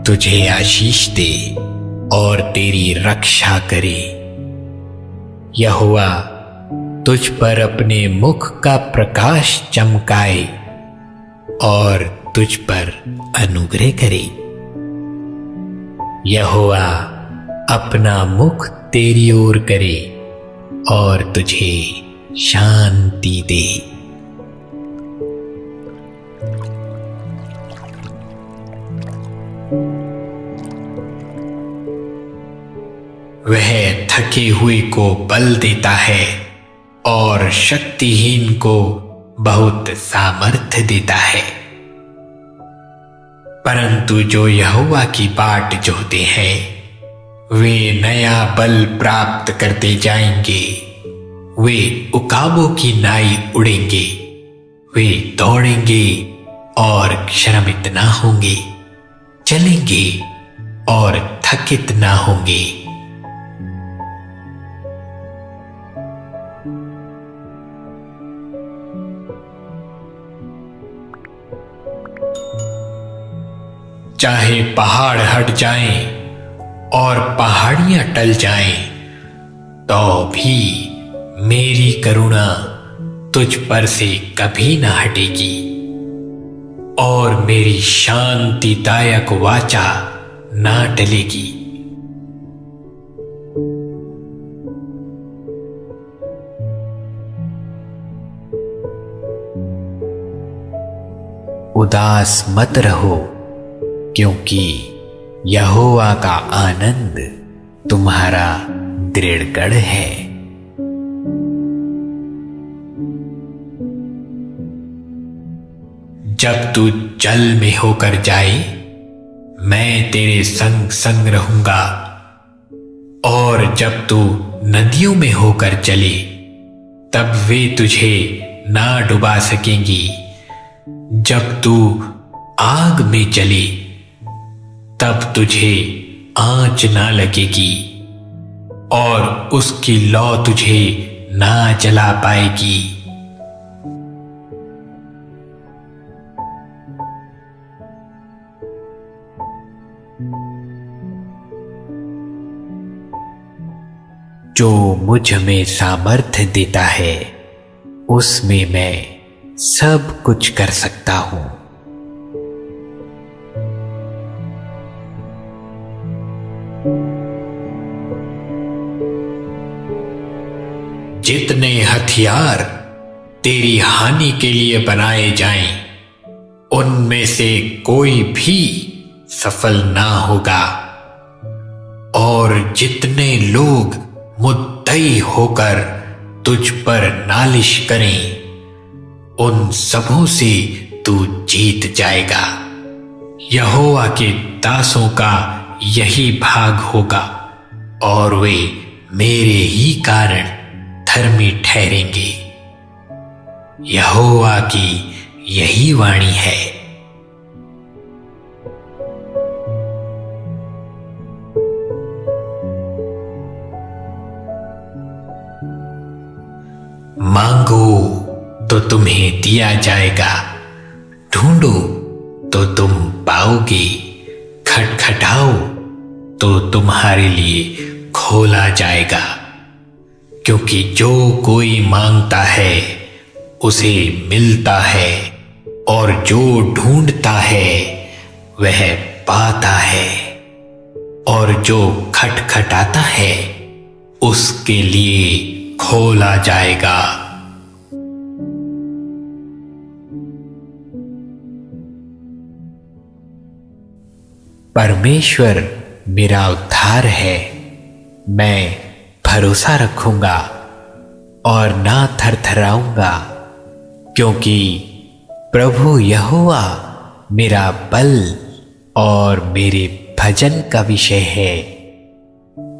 तुझे आशीष दे और तेरी रक्षा करे। यहोवा तुझ पर अपने मुख का प्रकाश चमकाए और तुझ पर अनुग्रह करे। यहोवा अपना मुख तेरी ओर करे और तुझे शांति दे। वह थके हुए को बल देता है और शक्तिहीन को बहुत सामर्थ्य देता है। परंतु जो यहोवा की बाट जोहते हैं वे नया बल प्राप्त करते जाएंगे। वे उकाबों की नाई उड़ेंगे। वे दौड़ेंगे और श्रमित ना होंगे, चलेंगे और थकित ना होंगे। चाहे पहाड़ हट जाएं और पहाड़ियां टल जाएं, तो भी मेरी करुणा तुझ पर से कभी ना हटेगी और मेरी शांतिदायक वाचा ना टलेगी। उदास मत रहो, क्योंकि यहोवा का आनंद तुम्हारा दृढ़गढ़ है। जब तू जल में होकर जाए, मैं तेरे संग संग रहूंगा, और जब तू नदियों में होकर चले, तब वे तुझे ना डुबा सकेंगी। जब तू आग में चले, तब तुझे आंच ना लगेगी और उसकी लौ तुझे ना जला पाएगी। जो मुझ में सामर्थ्य देता है, उसमें मैं सब कुछ कर सकता हूं। जितने हथियार तेरी हानि के लिए बनाए जाएं, उनमें से कोई भी सफल ना होगा, और जितने लोग मुद्दई होकर तुझ पर नालिश करें, उन सबों से तू जीत जाएगा। यहोवा के दासों का यही भाग होगा और वे मेरे ही कारण धर्मी ठहरेंगे। यहोवा की यही वाणी है। मांगो तो तुम्हें दिया जाएगा, ढूंढो तो तुम पाओगे, खटखटाओ तो तुम्हारे लिए खोला जाएगा। क्योंकि जो कोई मांगता है उसे मिलता है, और जो ढूंढता है वह पाता है, और जो खटखटाता है उसके लिए खोला जाएगा। परमेश्वर मेरा उद्धार है, मैं भरोसा रखूंगा और ना थरथराऊंगा, क्योंकि प्रभु यहोवा मेरा बल और मेरे भजन का विषय है,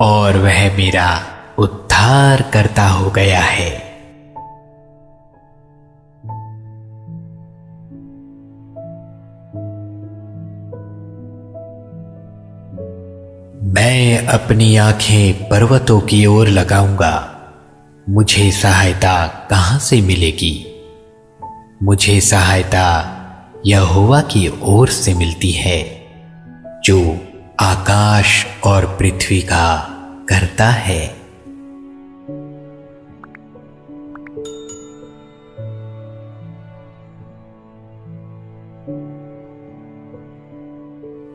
और वह मेरा उद्धार करता हो गया है। मैं अपनी आंखें पर्वतों की ओर लगाऊंगा, मुझे सहायता कहां से मिलेगी? मुझे सहायता यहोवा की ओर से मिलती है। जो आकाश और पृथ्वी का करता है।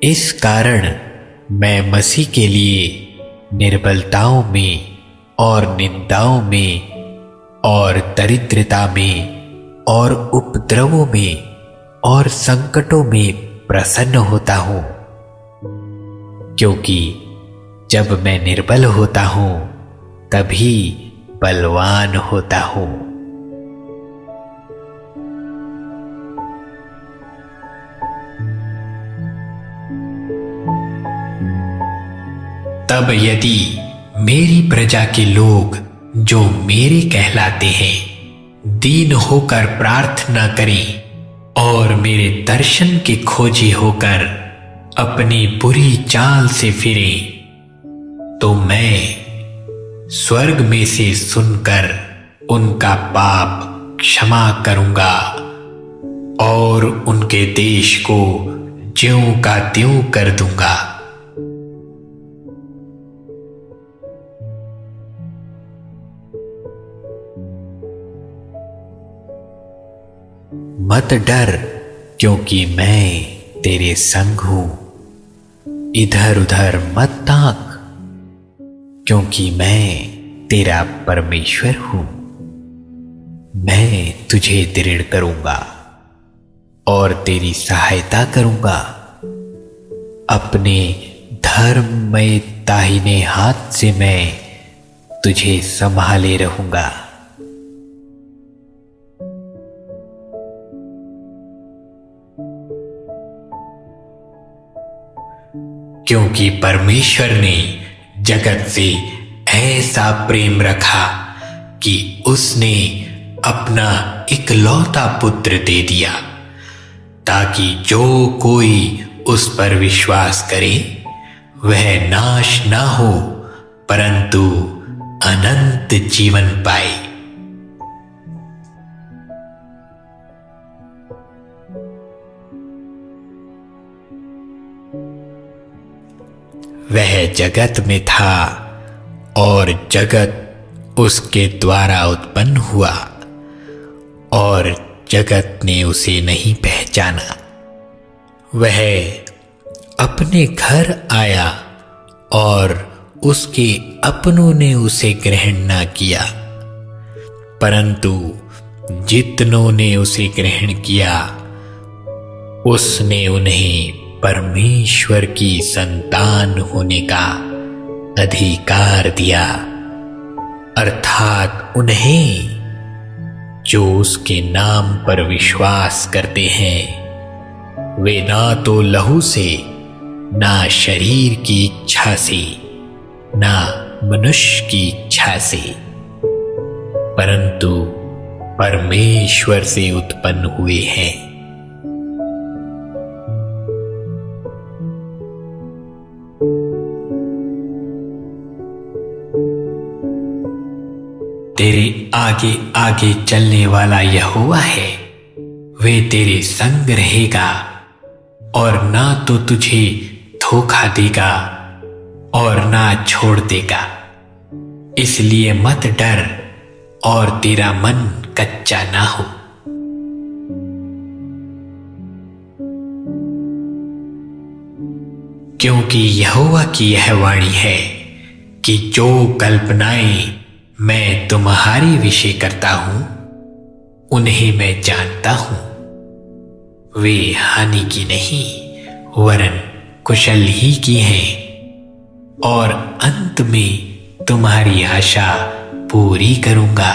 इस कारण मैं मसीह के लिए निर्बलताओं में और निंदाओं में और दरिद्रता में और उपद्रवों में और संकटों में प्रसन्न होता हूं, क्योंकि जब मैं निर्बल होता हूं तभी बलवान होता हूं। तब यदि मेरी प्रजा के लोग जो मेरे कहलाते हैं दीन होकर प्रार्थना करें और मेरे दर्शन के खोजी होकर अपनी बुरी चाल से फिरें, तो मैं स्वर्ग में से सुनकर उनका पाप क्षमा करूंगा और उनके देश को ज्यों का त्यों कर दूंगा। मत डर, क्योंकि मैं तेरे संग हूं। इधर उधर मत ताक, क्योंकि मैं तेरा परमेश्वर हूं। मैं तुझे दृढ़ करूंगा और तेरी सहायता करूंगा। अपने धर्ममय दाहिने हाथ से मैं तुझे संभाले रहूंगा। क्योंकि परमेश्वर ने जगत से ऐसा प्रेम रखा कि उसने अपना इकलौता पुत्र दे दिया, ताकि जो कोई उस पर विश्वास करे वह नाश ना हो परंतु अनंत जीवन पाए। वह जगत में था और जगत उसके द्वारा उत्पन्न हुआ और जगत ने उसे नहीं पहचाना। वह अपने घर आया और उसके अपनों ने उसे ग्रहण ना किया, परंतु जितनों ने उसे ग्रहण किया उसने उन्हें परमेश्वर की संतान होने का अधिकार दिया, अर्थात उन्हें जो उसके नाम पर विश्वास करते हैं। वे ना तो लहू से, ना शरीर की इच्छा से, ना मनुष्य की इच्छा से, परंतु परमेश्वर से उत्पन्न हुए हैं। तेरे आगे आगे चलने वाला यहोवा है, वे तेरे संग रहेगा और ना तो तुझे धोखा देगा और ना छोड़ देगा। इसलिए मत डर और तेरा मन कच्चा ना हो। क्योंकि यहोवा की यह वाणी है कि जो कल्पनाएं मैं तुम्हारे विषय करता हूं उन्हें मैं जानता हूं। वे हानि की नहीं वरन कुशल ही की हैं और अंत में तुम्हारी आशा पूरी करूंगा।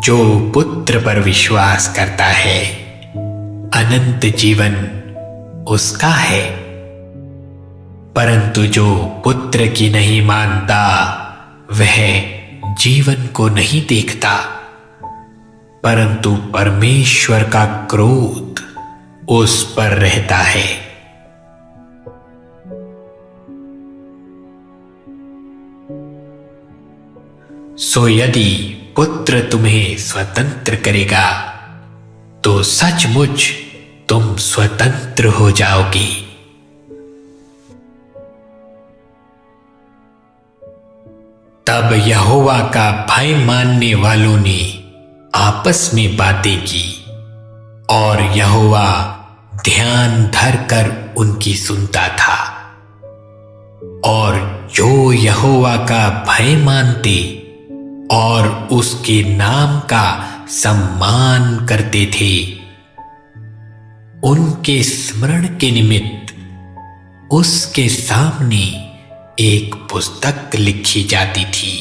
जो पुत्र पर विश्वास करता है अनंत जीवन उसका है, परंतु जो पुत्र की नहीं मानता वह जीवन को नहीं देखता, परंतु परमेश्वर का क्रोध उस पर रहता है। सो यदि पुत्र तुम्हें स्वतंत्र करेगा तो सचमुच तुम स्वतंत्र हो जाओगी। तब यहोवा का भय मानने वालों ने आपस में बातें की और यहोवा ध्यान धरकर उनकी सुनता था। और जो यहोवा का भय मानते और उसके नाम का सम्मान करते थे, उनके स्मरण के निमित्त उसके सामने एक पुस्तक लिखी जाती थी।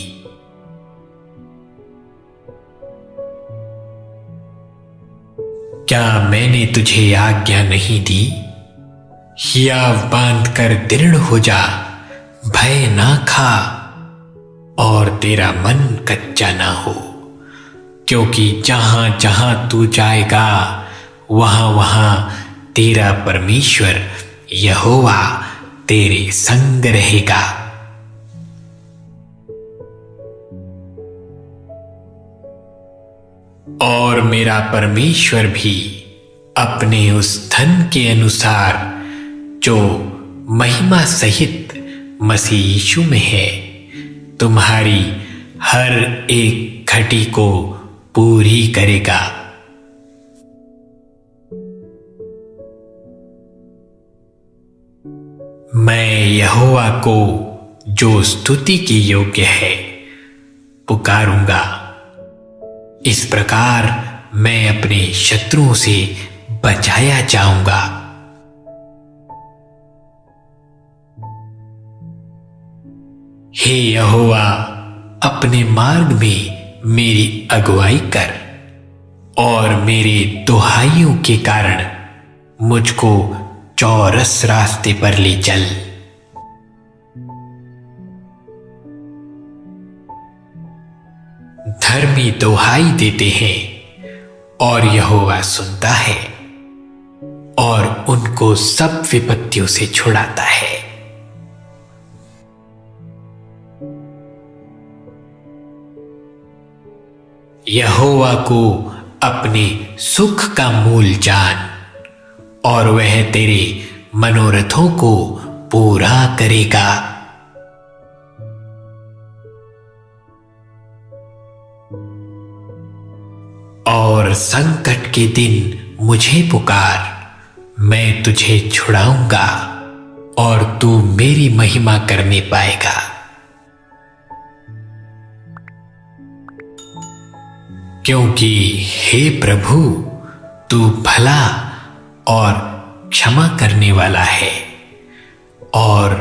क्या मैंने तुझे आज्ञा नहीं दी? हियाव बांधकर दृढ़ हो जा, भय ना खा और तेरा मन कच्चा ना हो, क्योंकि जहां जहां तू जाएगा वहां वहां तेरा परमेश्वर यहोवा तेरे संग रहेगा। और मेरा परमेश्वर भी अपने उस धन के अनुसार जो महिमा सहित मसीह यीशु में है, तुम्हारी हर एक घटी को पूरी करेगा। मैं यहोवा को, जो स्तुति के योग्य है, पुकारूंगा। इस प्रकार मैं अपने शत्रुओं से बचाया जाऊंगा। हे यहोवा, अपने मार्ग में मेरी अगुवाई कर और मेरे दुहाइयों के कारण मुझको चौरस रास्ते पर ले चल। धर्मी दुहाई देते हैं और यहोवा सुनता है और उनको सब विपत्तियों से छुड़ाता है। यहोवा को अपने सुख का मूल जान और वह तेरे मनोरथों को पूरा करेगा। और संकट के दिन मुझे पुकार, मैं तुझे छुड़ाऊंगा और तू मेरी महिमा करने पाएगा। क्योंकि हे प्रभु, तू भला और क्षमा करने वाला है और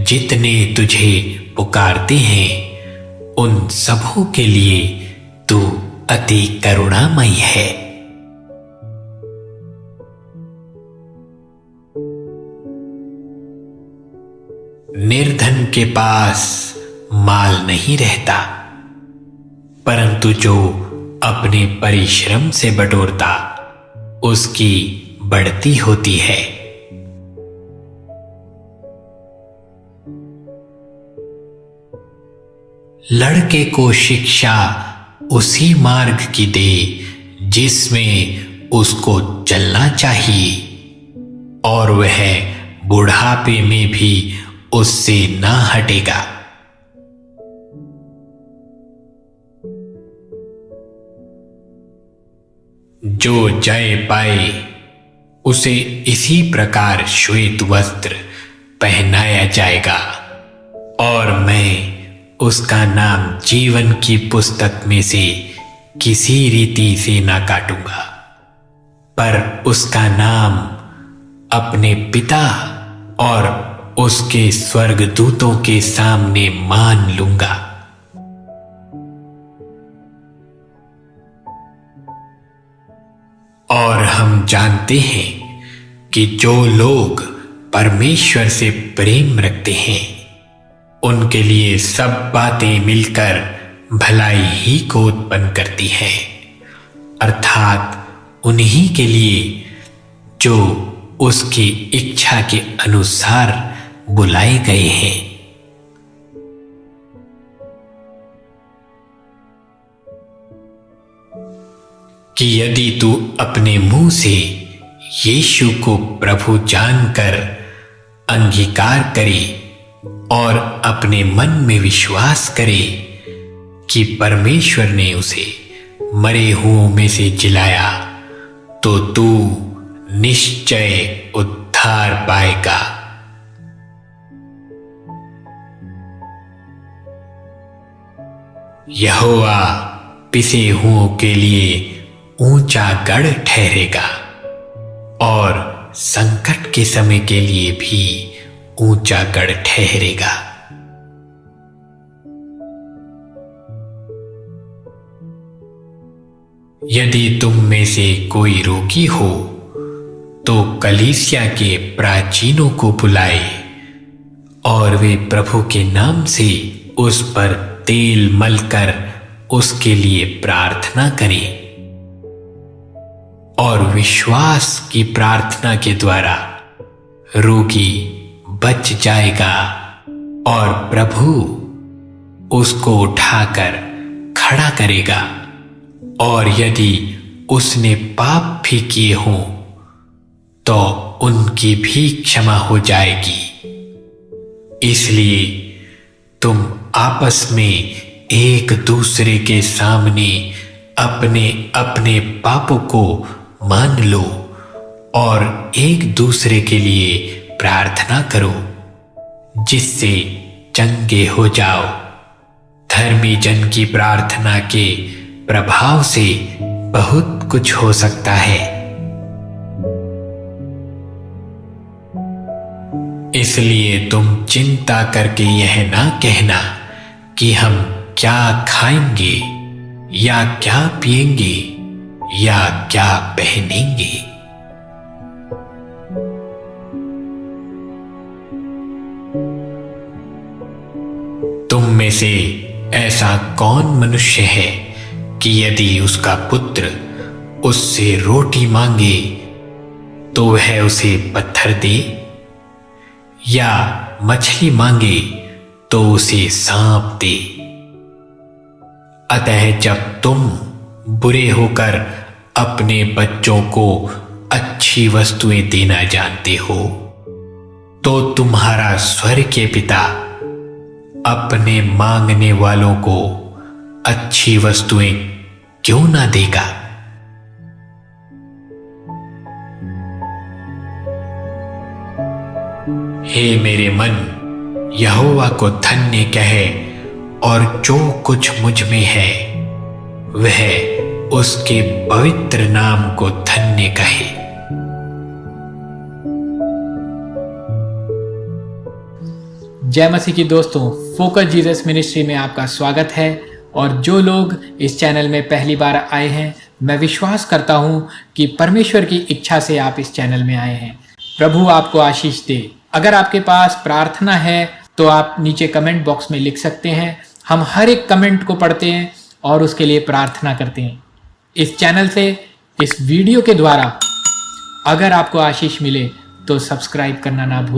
जितने तुझे पुकारते हैं उन सबों के लिए तू अति करुणामयी है। निर्धन के पास माल नहीं रहता, परंतु जो अपने परिश्रम से बटोरता उसकी बढ़ती होती है। लड़के को शिक्षा उसी मार्ग की दे जिसमें उसको चलना चाहिए, और वह बुढ़ापे में भी उससे ना हटेगा। जो जय पाए उसे इसी प्रकार श्वेत वस्त्र पहनाया जाएगा, और मैं उसका नाम जीवन की पुस्तक में से किसी रीति से ना काटूंगा, पर उसका नाम अपने पिता और उसके स्वर्गदूतों के सामने मान लूंगा। और हम जानते हैं कि जो लोग परमेश्वर से प्रेम रखते हैं उनके लिए सब बातें मिलकर भलाई ही को उत्पन्न करती हैं, अर्थात उन्हीं के लिए जो उसकी इच्छा के अनुसार बुलाए गए हैं। कि यदि तू अपने मुंह से यीशु को प्रभु जानकर अंगीकार करे और अपने मन में विश्वास करे कि परमेश्वर ने उसे मरे हुओं में से जिलाया, तो तू निश्चय उद्धार पाएगा। यहोवा पिसे हुओं के लिए ऊंचा गढ़ ठहरेगा और संकट के समय के लिए भी ऊंचा गढ़ ठहरेगा। यदि तुम में से कोई रोगी हो तो कलीसिया के प्राचीनों को बुलाए और वे प्रभु के नाम से उस पर तेल मलकर उसके लिए प्रार्थना करें, और विश्वास की प्रार्थना के द्वारा रोगी बच जाएगा और प्रभु उसको उठाकर खड़ा करेगा। और यदि उसने पाप भी किए हों तो उनकी भी क्षमा हो जाएगी। इसलिए तुम आपस में एक दूसरे के सामने अपने अपने पापों को मान लो और एक दूसरे के लिए प्रार्थना करो, जिससे चंगे हो जाओ। धर्मी जन की प्रार्थना के प्रभाव से बहुत कुछ हो सकता है। इसलिए तुम चिंता करके यह ना कहना कि हम क्या खाएंगे या क्या पिएंगे या क्या पहनेंगे। तुम में से ऐसा कौन मनुष्य है कि यदि उसका पुत्र उससे रोटी मांगे तो वह उसे पत्थर दे, या मछली मांगे तो उसे सांप दे? अतः जब तुम बुरे होकर अपने बच्चों को अच्छी वस्तुएं देना जानते हो, तो तुम्हारा स्वर्गीय पिता अपने मांगने वालों को अच्छी वस्तुएं क्यों ना देगा। हे मेरे मन, यहोवा को धन्य कहे, और जो कुछ मुझ में है वह उसके पवित्र नाम को धन्य कहे। जय मसीह की दोस्तों, फोकस जीसस मिनिस्ट्री में आपका स्वागत है। और जो लोग इस चैनल में पहली बार आए हैं, मैं विश्वास करता हूं कि परमेश्वर की इच्छा से आप इस चैनल में आए हैं। प्रभु आपको आशीष दे। अगर आपके पास प्रार्थना है तो आप नीचे कमेंट बॉक्स में लिख सकते हैं। हम हर एक कमेंट को पढ़ते हैं और उसके लिए प्रार्थना करते हैं। इस चैनल से, इस वीडियो के द्वारा अगर आपको आशीष मिले तो सब्सक्राइब करना ना भूलें।